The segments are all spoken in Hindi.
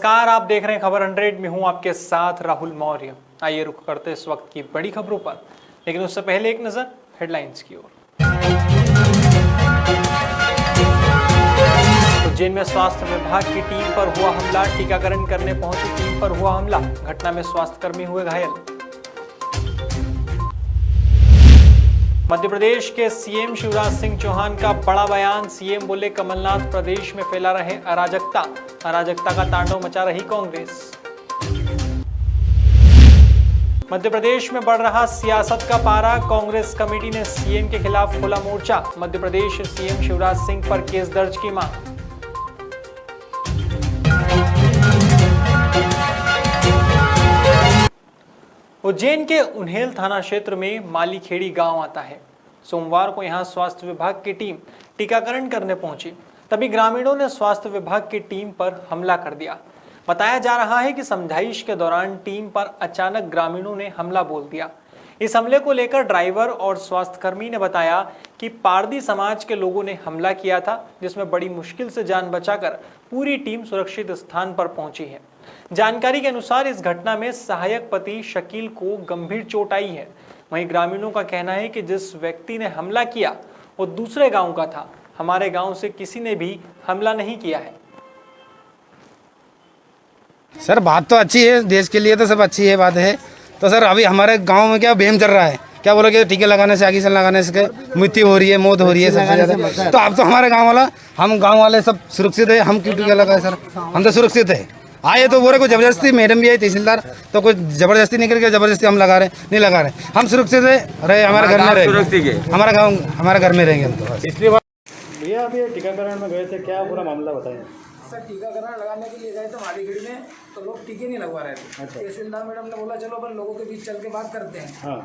नमस्कार, आप देख रहे हैं खबर 100 में हूं आपके साथ राहुल मौर्य। आइए रुक करते इस वक्त की बड़ी खबरों पर, लेकिन उससे पहले एक नजर हेडलाइंस की ओर। उज्जैन में स्वास्थ्य विभाग की टीम पर हुआ हमला, टीकाकरण करने पहुंची टीम पर हुआ हमला, घटना में स्वास्थ्यकर्मी हुए घायल। मध्य प्रदेश के सीएम शिवराज सिंह चौहान का बड़ा बयान, सीएम बोले कमलनाथ प्रदेश में फैला रहे अराजकता, अराजकता का तांडव मचा रही कांग्रेस। मध्य प्रदेश में बढ़ रहा सियासत का पारा, कांग्रेस कमेटी ने सीएम के खिलाफ खोला मोर्चा, मध्य प्रदेश सीएम शिवराज सिंह पर केस दर्ज की मांग। उज्जैन के उन्हेल थाना क्षेत्र में मालीखेड़ी गांव आता है। सोमवार को यहां स्वास्थ्य विभाग की टीम टीकाकरण करने पहुंची, तभी ग्रामीणों ने स्वास्थ्य विभाग की टीम पर हमला कर दिया। बताया जा रहा है कि समझाइश के दौरान टीम पर अचानक ग्रामीणों ने हमला बोल दिया। इस हमले को लेकर ड्राइवर और स्वास्थ्यकर्मी ने बताया कि पारदी समाज के लोगों ने हमला किया था, जिसमें बड़ी मुश्किल से जान बचाकर पूरी टीम सुरक्षित स्थान पर पहुंची है। जानकारी के अनुसार इस घटना में सहायक पति शकील को गंभीर चोट आई है। वहीं ग्रामीणों का कहना है कि जिस व्यक्ति ने हमला किया वो दूसरे गांव का था, हमारे गांव से किसी ने भी हमला नहीं किया है। सर बात तो अच्छी है, देश के लिए तो सब अच्छी है बात है। तो सर अभी हमारे गांव में क्या बेम चल रहा है, क्या बोलोगे, टीके लगाने से ऑक्सीजन लगाने से मृत्यु हो रही है, मौत हो रही है सबसे ज़्यादा। तो अब तो हमारे हम गांव वाले सब सुरक्षित है। हम क्यों टीका लगाए सर, हम तो सुरक्षित है। आए तो बोले कोई जबरदस्ती, मैडम भी आई तहसीलदार, तो कोई जबरदस्ती निकल के जबरदस्ती हम लगा रहे नहीं लगा रहे। हम सुरक्षित है, रहे हमारे घर में रहेंगे, हमारा गाँव हमारे घर में रहेंगे हम तो। इसलिए भैया आप ये टीकाकरण में गए थे, क्या पूरा मामला बताएं। सर टीकाकरण लगाने के लिए गए थे मालीखेड़ी में, तो लोग टीके नहीं लगवा रहे थे। तहसीलदार मैडम ने बोला चलो अपन लोगों के बीच चल के बात करते हैं। हाँ,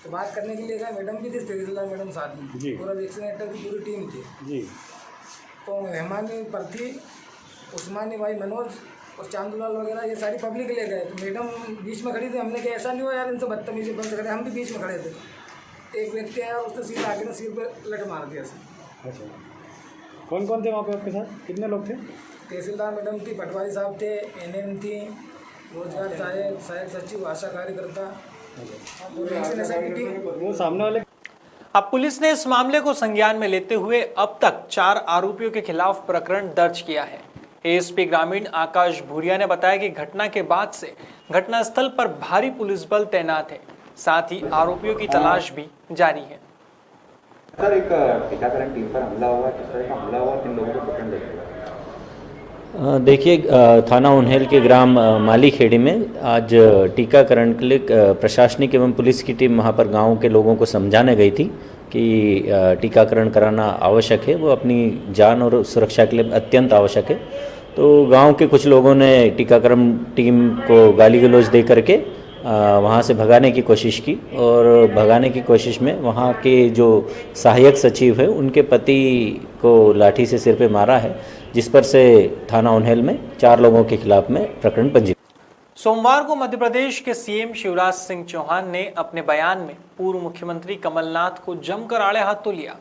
तो बात करने के लिए गए, मैडम भी थी, तहसीलदार मैडम साथ में, पूरा वैक्सीनेटर की पूरी टीम थी जी। तो मेहमानी पर थी उस्मानी भाई मनोज और चांदूलाल वगैरह, ये सारी पब्लिक ले गए। तो मैडम बीच में खड़ी थी, हमने कहा ऐसा नहीं हो यार, इनसे बदतमीजी बंद से खड़े, हम भी बीच में खड़े थे। एक व्यक्ति आया, उसने सीधा आगे ना सिर पर लट मार दिया सर। अच्छा, कौन कौन थे वहाँ पे आपके साथ, कितने लोग थे? तहसीलदार मैडम थी, पटवारी साहब थे, एनएम थी, रोजगार सहायक सचिव, आशा कार्यकर्ता, वो सामने वाले। अब पुलिस ने इस मामले को संज्ञान में लेते हुए अब तक 4 आरोपियों के खिलाफ प्रकरण दर्ज किया है। एएसपी ग्रामीण आकाश भूरिया ने बताया कि घटना के बाद से घटनास्थल पर भारी पुलिस बल तैनात है, साथ ही आरोपियों की तलाश भी जारी है। सर एक टीकाकरण टीम पर हमला हुआ, किस तरह का हमला हुआ, 3 लोगों को पकड़ लिया? देखिए, थाना उन्हेल के ग्राम मालीखेड़ी में आज टीकाकरण के लिए प्रशासनिक एवं पुलिस की टीम वहां पर गांव के लोगों को समझाने गई थी कि टीकाकरण कराना आवश्यक है, वो अपनी जान और सुरक्षा के लिए अत्यंत आवश्यक है। तो गांव के कुछ लोगों ने टीकाकरण टीम को गाली गलौज दे करके वहाँ से भगाने की कोशिश की, और भगाने की कोशिश में वहाँ के जो सहायक सचिव है उनके पति को लाठी से सिर पे मारा है, जिस पर से थाना उन्हेल में 4 लोगों के खिलाफ में प्रकरण पंजीकृत। सोमवार को मध्य प्रदेश के सीएम शिवराज सिंह चौहान ने अपने बयान में पूर्व मुख्यमंत्री कमलनाथ को जमकर आड़े हाथ तो लिया।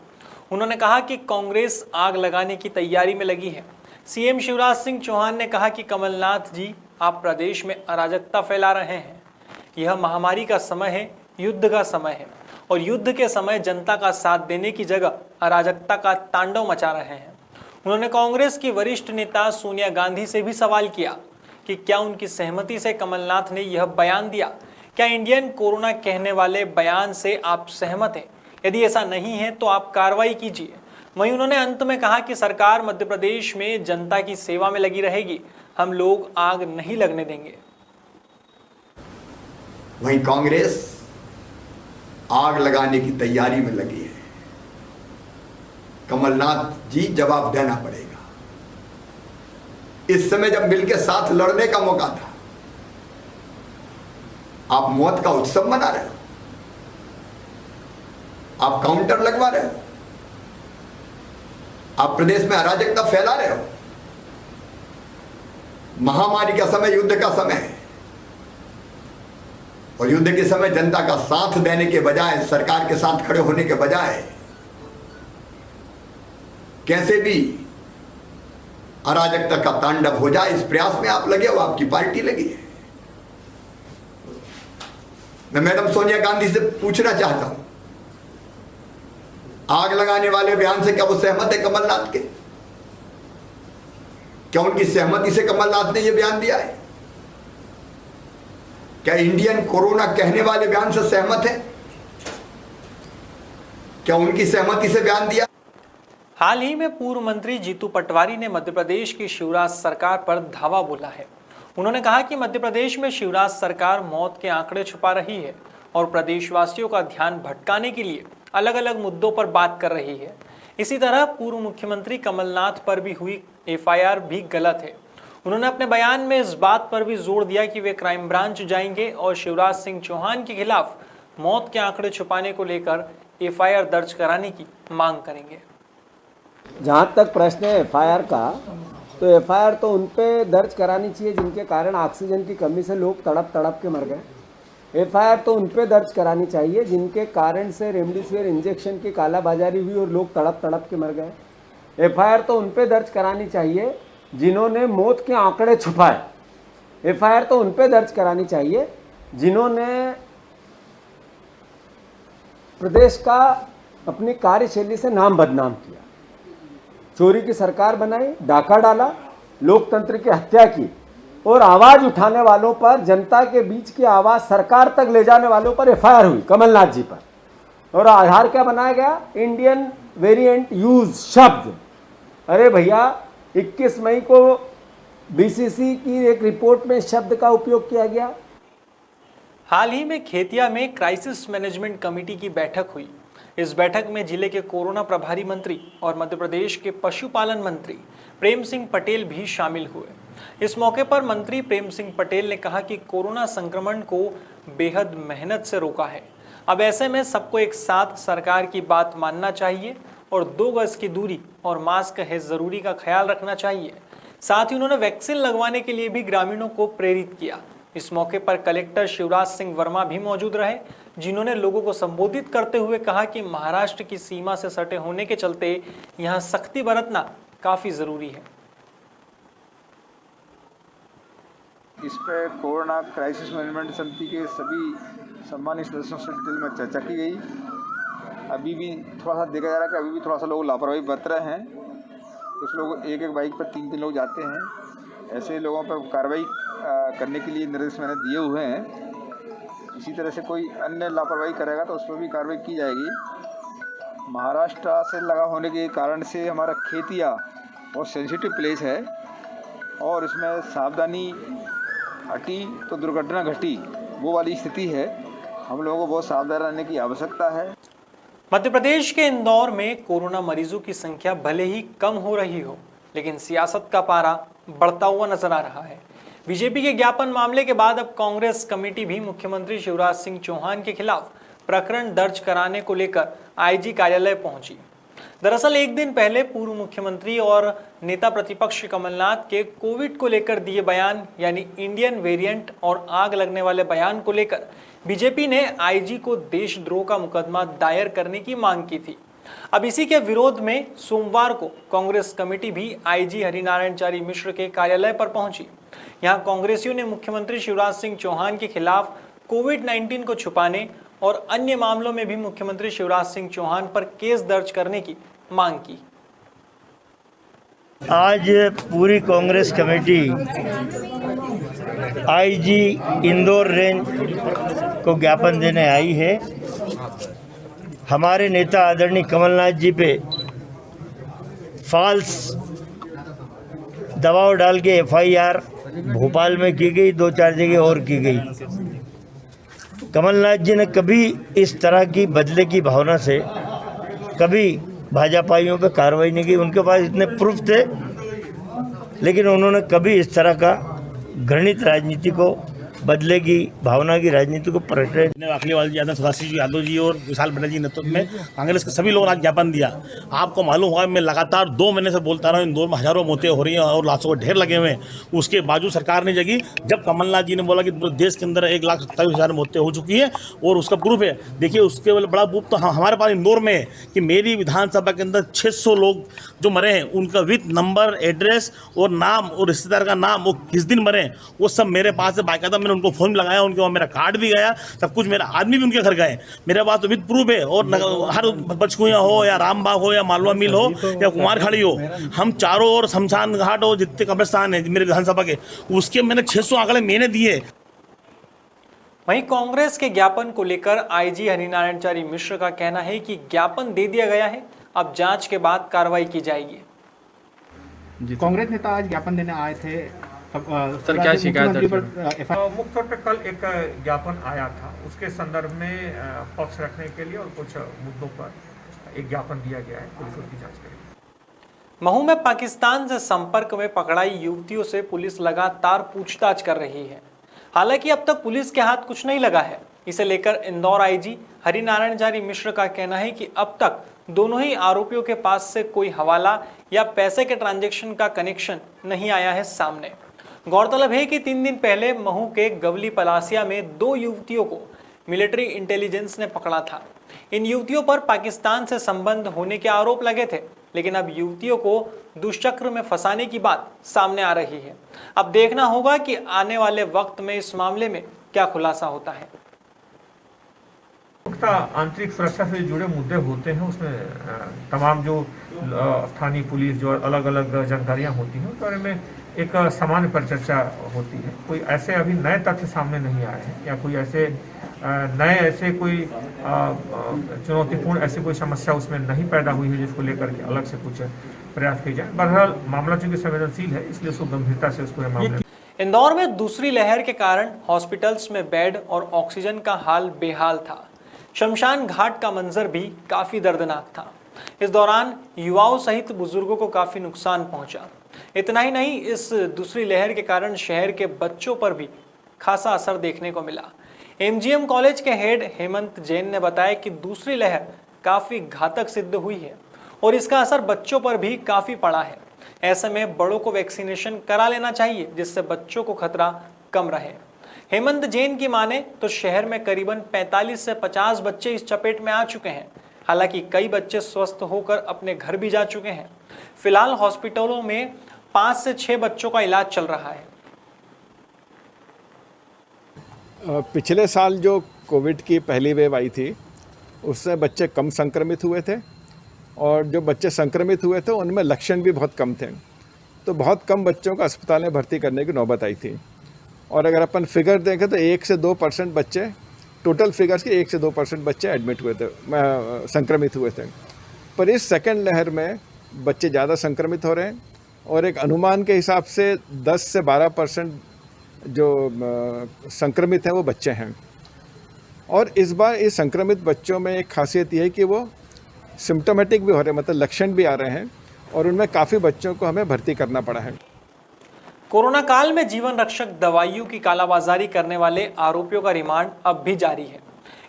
उन्होंने कहा कि कांग्रेस आग लगाने की तैयारी में लगी है। सीएम शिवराज सिंह चौहान ने कहा कि कमलनाथ जी, आप प्रदेश में अराजकता फैला रहे हैं। यह महामारी का समय है, युद्ध का समय है, और युद्ध के समय जनता का साथ देने की जगह अराजकता का तांडव मचा रहे हैं। उन्होंने कांग्रेस की वरिष्ठ नेता सोनिया गांधी से भी सवाल किया कि क्या उनकी सहमति से कमलनाथ ने यह बयान दिया। क्या इंडियन कोरोना कहने वाले बयान से आप सहमत हैं? यदि ऐसा नहीं है तो आप कार्रवाई कीजिए। वहीं उन्होंने अंत में कहा कि सरकार मध्य प्रदेश में जनता की सेवा में लगी रहेगी, हम लोग आग नहीं लगने देंगे। वहीं कांग्रेस आग लगाने की तैयारी में लगी है। कमलनाथ जी, जवाब देना पड़ेगा। इस समय जब मिलकर साथ लड़ने का मौका था, आप मौत का उत्सव मना रहे हो, आप काउंटर लगवा रहे हो, आप प्रदेश में अराजकता फैला रहे हो। महामारी का समय युद्ध का समय है, और युद्ध के समय जनता का साथ देने के बजाय, सरकार के साथ खड़े होने के बजाय कैसे भी अराजकता का तांडव हो जाए, इस प्रयास में आप लगे हो, आपकी पार्टी लगी है। मैं मैडम सोनिया गांधी से पूछना चाहता हूं, आग लगाने वाले बयान से क्या वो सहमत है कमलनाथ के? क्या उनकी सहमति से कमलनाथ ने यह बयान दिया है? क्या इंडियन कोरोना कहने वाले बयान से सहमत है? क्या उनकी सहमति से बयान दिया? हाल ही में पूर्व मंत्री जीतू पटवारी ने मध्य प्रदेश की शिवराज सरकार पर धावा बोला है। उन्होंने कहा कि मध्य प्रदेश में शिवराज सरकार मौत के आंकड़े छुपा रही है और प्रदेशवासियों का ध्यान भटकाने के लिए अलग अलग मुद्दों पर बात कर रही है। इसी तरह पूर्व मुख्यमंत्री कमलनाथ पर भी हुई एफआईआर भी गलत है। उन्होंने अपने बयान में इस बात पर भी जोर दिया कि वे क्राइम ब्रांच जाएंगे और शिवराज सिंह चौहान के खिलाफ मौत के आंकड़े छुपाने को लेकर एफआईआर दर्ज कराने की मांग करेंगे। जहाँ तक प्रश्न है एफआईआर का, तो एफआईआर तो उन पे दर्ज करानी चाहिए जिनके कारण ऑक्सीजन की कमी से लोग तड़प तड़प के मर गए। एफआईआर तो उन पे दर्ज करानी चाहिए जिनके कारण से रेमडेसिविर इंजेक्शन की कालाबाजारी हुई और लोग तड़प तड़प के मर गए। एफआईआर तो उन पे दर्ज करानी चाहिए जिन्होंने मौत के आंकड़े छुपाए। एफआईआर तो उन पे दर्ज करानी चाहिए जिन्होंने प्रदेश का अपनी कार्यशैली से नाम बदनाम किया, चोरी की सरकार बनाई, डाका डाला, लोकतंत्र की हत्या की और आवाज उठाने वालों पर, जनता के बीच की आवाज सरकार तक ले जाने वालों पर एफआईआर हुई कमलनाथ जी पर। और आधार क्या बनाया गया? इंडियन वेरिएंट यूज शब्द। अरे भैया, 21 मई को बीसीसी की एक रिपोर्ट में शब्द का उपयोग किया गया। हाल ही में खेतिया में क्राइसिस मैनेजमेंट कमेटी की बैठक हुई। इस बैठक में जिले के कोरोना प्रभारी मंत्री और मध्य प्रदेश के पशुपालन मंत्री प्रेम सिंह पटेल भी शामिल हुए। इस मौके पर मंत्री प्रेम सिंह पटेल ने कहा कि कोरोना संक्रमण को बेहद मेहनत से रोका है। अब ऐसे में सबको एक साथ सरकार की बात मानना चाहिए और 2 गज की दूरी और मास्क है जरूरी का ख्याल रखना चाहिए। साथ ही उन्होंने वैक्सीन लगवाने के लिए भी ग्रामीणों को प्रेरित किया। इस मौके पर कलेक्टर शिवराज सिंह वर्मा भी मौजूद रहे, जिन्होंने लोगों को संबोधित करते हुए कहा कि महाराष्ट्र की सीमा से सटे होने के चलते यहां सख्ती बरतना काफी जरूरी है। इस पर कोरोना क्राइसिस मैनेजमेंट समिति के सभी सम्मानित सदस्यों से डिटेल में चर्चा की गई। अभी भी थोड़ा सा देखा जा रहा है कि अभी भी थोड़ा सा लोग लापरवाही बरत रहे हैं। कुछ लोग एक बाइक पर 3 लोग जाते हैं। ऐसे लोगों पर कार्रवाई करने के लिए निर्देश मैंने दिए हुए हैं। इसी तरह से कोई अन्य लापरवाही करेगा तो उस पर भी कार्रवाई की जाएगी। महाराष्ट्र से लगा होने के कारण से हमारा खेतिया बहुत सेंसिटिव प्लेस है और इसमें सावधानी हटी तो दुर्घटना घटी, वो वाली स्थिति है। हम लोगों को बहुत सावधान रहने की आवश्यकता है। मध्य प्रदेश के इंदौर में कोरोना मरीजों की संख्या भले ही कम हो रही हो, लेकिन सियासत का पारा बढ़ता हुआ नजर आ रहा है। बीजेपी के ज्ञापन मामले के बाद अब कांग्रेस कमेटी भी मुख्यमंत्री शिवराज सिंह चौहान के खिलाफ प्रकरण दर्ज कराने को लेकर आईजी कार्यालय पहुंची। दरअसल एक दिन पहले पूर्व मुख्यमंत्री और नेता प्रतिपक्ष कमलनाथ के कोविड को लेकर दिए बयान यानी इंडियन वेरिएंट और आग लगने वाले बयान को लेकर बीजेपी ने आईजी को देशद्रोह का मुकदमा दायर करने की मांग की थी। अब इसी के विरोध में सोमवार को कांग्रेस कमेटी भी आईजी हरिनारायणचारी मिश्र के कार्यालय पर पहुंची। यहां कांग्रेसियों ने मुख्यमंत्री शिवराज सिंह चौहान के खिलाफ कोविड-19 को छुपाने और अन्य मामलों में भी मुख्यमंत्री शिवराज सिंह चौहान पर केस दर्ज करने की मांग की। आज पूरी Congress committee IG Indore range को ज्ञापन देने आई है। हमारे नेता आदरणीय कमलनाथ जी पे फॉल्स दबाव डाल के एफआईआर भोपाल में की गई, 2-4 जगह और की गई। कमलनाथ जी ने कभी इस तरह की बदले की भावना से कभी भाजपाइयों पे कार्रवाई नहीं की। उनके पास इतने प्रूफ थे, लेकिन उन्होंने कभी इस तरह का घृणित राजनीति को बदले की भावना की राजनीति को पलट अखिलेश यादव, सदाशिव यादव जी और विशाल बनर्जी जी नेतृत्व में कांग्रेस के सभी लोगों ने ज्ञापन दिया। आपको मालूम होगा मैं लगातार 2 महीने से बोलता रहा हूँ, इंदौर में हजारों मौतें हो रही हैं और लाशों के ढेर लगे हुए हैं। उसके बावजूद सरकार नहीं जगी। जब कमलनाथ जी ने बोला कि पूरे देश के अंदर 1,27,000 मौतें हो चुकी है और उसका प्रूफ है, देखिए उसके बड़ा प्रूफ तो हमारे पास इंदौर में है कि मेरी विधानसभा के अंदर 600 लोग जो मरे हैं उनका विथ नंबर, एड्रेस और नाम और रिश्तेदार का नाम, वो किस दिन मरे वो सब मेरे पास है। बाकायदा मैंने उनको फोन लगाया, उनके वहाँ मेरा कार्ड भी गया, सब कुछ, मेरा आदमी भी उनके घर गए, मेरे पास तो विद प्रूफ है। और हर बचकुइया हो या रामबाग हो या मालवा मिल हो या कुमारखड़ी हो, हम चारों ओर शमशान घाट हो, जितने कब्रिस्तान है मेरे विधानसभा के, उसके मैंने 600 आंकड़े मैंने दिए। वहीं कांग्रेस के ज्ञापन को लेकर आईजी हरिनारायणचारी मिश्र का कहना है कि ज्ञापन दे दिया गया है, अब जांच के बाद कार्रवाई की जाएगी। कांग्रेस नेता आज ज्ञापन देने आए थे, सर क्या शिकायत है? मुख्य तौर पर कल एक ज्ञापन आया था, उसके संदर्भ में पक्ष रखने के लिए और कुछ मुद्दों पर एक ज्ञापन दिया गया है, पुलिस उसकी जांच करेगी। महू में पाकिस्तान से संपर्क में पकड़ाई युवतियों से पुलिस लगातार पूछताछ कर रही है। हालांकि अब तक पुलिस के हाथ कुछ नहीं लगा है। इसे लेकर इंदौर आईजी हरिनारायणचारी मिश्र का कहना है कि अब तक दोनों ही आरोपियों के पास से कोई हवाला या पैसे के ट्रांजैक्शन का कनेक्शन नहीं आया है सामने। गौरतलब है कि 3 दिन पहले महू के गवली पलासिया में 2 युवतियों को मिलिट्री इंटेलिजेंस ने पकड़ा था। इन युवतियों पर पाकिस्तान से संबंध होने के आरोप लगे थे, लेकिन अब युवतियों को दुष्चक्र में फंसाने की बात सामने आ रही है। अब देखना होगा कि आने वाले वक्त में इस मामले में क्या खुलासा होता है। आंतरिक सुरक्षा से जुड़े मुद्दे होते हैं, उसमें तमाम जो स्थानीय पुलिस जो अलग अलग जानकारियां होती हैं उस बारे में एक सामान्य परिचर्चा होती है। कोई ऐसे अभी नए तथ्य सामने नहीं आए हैं या कोई ऐसे कोई चुनौतीपूर्ण ऐसी कोई समस्या उसमें नहीं पैदा हुई है जिसको लेकर के अलग से कुछ प्रयास किए जाए। बहरहाल मामला चूंकि संवेदनशील है, इसलिए उसको गंभीरता से उसको मामले। इंदौर में दूसरी लहर के कारण हॉस्पिटल्स में बेड और ऑक्सीजन का हाल बेहाल था। शमशान घाट का मंजर भी काफी दर्दनाक था। इस दौरान युवाओं सहित बुजुर्गों को काफी नुकसान पहुंचा। इतना ही नहीं, इस दूसरी लहर के कारण शहर के बच्चों पर भी खासा असर देखने को मिला। एमजीएम कॉलेज के हेड हेमंत जैन ने बताया कि दूसरी लहर काफी घातक सिद्ध हुई है और इसका असर बच्चों पर भी काफी पड़ा है। ऐसे में बड़ों को वैक्सीनेशन करा लेना चाहिए, जिससे बच्चों को खतरा कम रहे। हेमंत जैन की माने तो शहर में करीबन 45 से 50 बच्चे इस चपेट में आ चुके हैं। हालांकि कई बच्चे स्वस्थ होकर अपने घर भी जा चुके हैं। फिलहाल हॉस्पिटलों में 5 से 6 बच्चों का इलाज चल रहा है। पिछले साल जो कोविड की पहली वेव आई थी उससे बच्चे कम संक्रमित हुए थे और जो बच्चे संक्रमित हुए थे उनमें लक्षण भी बहुत कम थे, तो बहुत कम बच्चों को अस्पताल में भर्ती करने की नौबत आई थी। और अगर अपन फिगर देखें तो 1 से 2% बच्चे, टोटल फिगर्स के 1 से 2% बच्चे एडमिट हुए थे, संक्रमित हुए थे। पर इस सेकंड लहर में बच्चे ज़्यादा संक्रमित हो रहे हैं और एक अनुमान के हिसाब से 10 से 12% जो संक्रमित हैं वो बच्चे हैं। और इस बार इस संक्रमित बच्चों में एक खासियत ये है कि वो सिम्टोमेटिक भी हो रहे हैं, मतलब लक्षण भी आ रहे हैं और उनमें काफ़ी बच्चों को हमें भर्ती करना पड़ा है। कोरोना काल में जीवन रक्षक दवाइयों की कालाबाजारी करने वाले आरोपियों का रिमांड अब भी जारी है।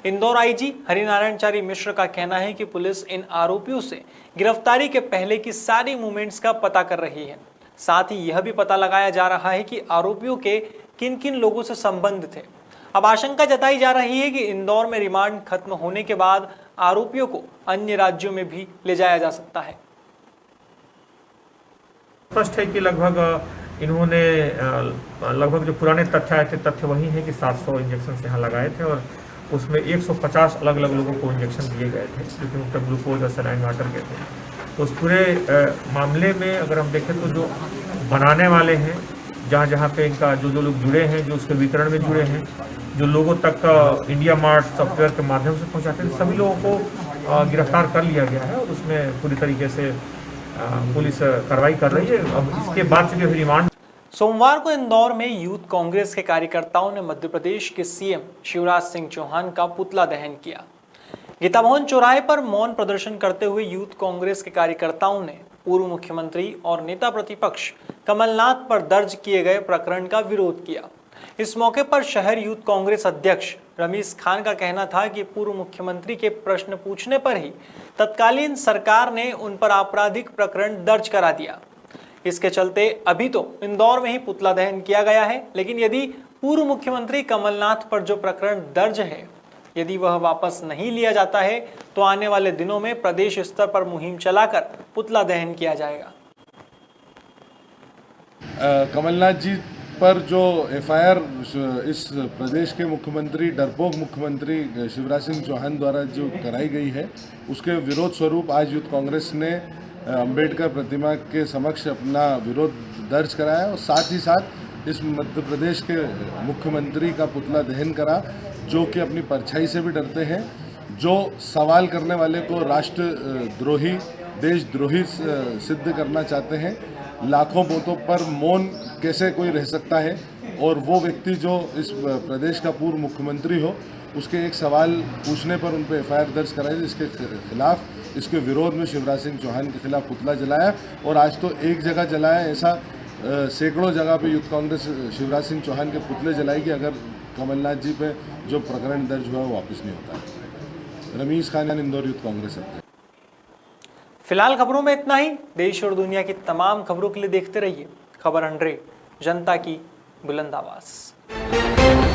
इंदौर आईजी हरिनारायणचारी मिश्र का कहना है कि पुलिस इन आरोपियों से गिरफ्तारी के पहले की सारी मूवमेंट्स का पता कर रही है। साथ ही यह भी पता लगाया जा रहा है कि आरोपियों के किन किन लोगों से संबंध थे। अब आशंका जताई जा रही है कि इंदौर में रिमांड खत्म होने के बाद आरोपियों को अन्य राज्यों में भी ले जाया जा सकता है। स्पष्ट है कि इन्होंने लगभग जो पुराने तथ्य आए थे, तथ्य वही है कि 700 इंजेक्शन यहाँ लगाए थे और उसमें 150 अलग अलग लोगों को इंजेक्शन दिए गए थे, क्योंकि उनका ग्लूकोज और सलाइन वाटर के थे। तो उस पूरे मामले में अगर हम देखें तो जो बनाने वाले हैं, जहाँ जहाँ पे इनका जो लोग जुड़े हैं, जो उसके वितरण में जुड़े हैं, जो लोगों तक इंडिया मार्ट सॉफ्टवेयर के माध्यम से पहुँचाते थे, सभी लोगों को गिरफ्तार कर लिया गया है और उसमें पूरी तरीके से पुलिस कार्रवाई कर रही है। अब इसके बाद चूंकि रिमांड। सोमवार को इंदौर में यूथ कांग्रेस के कार्यकर्ताओं ने मध्य प्रदेश के सीएम शिवराज सिंह चौहान का पुतला दहन किया। गीता भवन चौराहे पर मौन प्रदर्शन करते हुए यूथ कांग्रेस के कार्यकर्ताओं ने पूर्व मुख्यमंत्री और नेता प्रतिपक्ष कमलनाथ पर दर्ज किए गए प्रकरण का विरोध किया। इस मौके पर शहर यूथ कांग्रेस अध्यक्ष रमीज खान का कहना था कि पूर्व मुख्यमंत्री के प्रश्न पूछने पर ही तत्कालीन सरकार ने उन पर आपराधिक प्रकरण दर्ज करा दिया। इसके चलते अभी तो इंदौर में ही पुतला दहन किया गया है, लेकिन यदि पूर्व मुख्यमंत्री कमलनाथ पर जो प्रकरण दर्ज है यदि वह वापस नहीं लिया जाता है तो आने वाले दिनों में प्रदेश स्तर पर मुहिम चलाकर पुतला दहन किया जाएगा। कमलनाथ जी पर जो एफआईआर इस प्रदेश के मुख्यमंत्री डरपोक मुख्यमंत्री शिवराज सिंह चौहान द्वारा जो कराई गई है उसके विरोध स्वरूप आज यूथ कांग्रेस ने अंबेडकर प्रतिमा के समक्ष अपना विरोध दर्ज कराया और साथ ही साथ इस मध्य प्रदेश के मुख्यमंत्री का पुतला दहन करा, जो कि अपनी परछाई से भी डरते हैं, जो सवाल करने वाले को राष्ट्रद्रोही देशद्रोही सिद्ध करना चाहते हैं। लाखों वोटों पर मौन कैसे कोई रह सकता है, और वो व्यक्ति जो इस प्रदेश का पूर्व मुख्यमंत्री हो उसके एक सवाल पूछने पर उन पर एफआईआर दर्ज कराई, इसके खिलाफ इसके विरोध में शिवराज सिंह चौहान के खिलाफ पुतला जलाया। और आज तो एक जगह जलाया, ऐसा सैकड़ों जगह पे यूथ कांग्रेस शिवराज सिंह चौहान के पुतले जलाएगी अगर कमलनाथ जी पे जो प्रकरण दर्ज हुआ वो वापस नहीं होता। रमीज खान, इंदौर यूथ कांग्रेस अध्यक्ष। फिलहाल खबरों में इतना ही। देश और दुनिया की तमाम खबरों के लिए देखते रहिए खबर 100, जनता की बुलंद आवाज।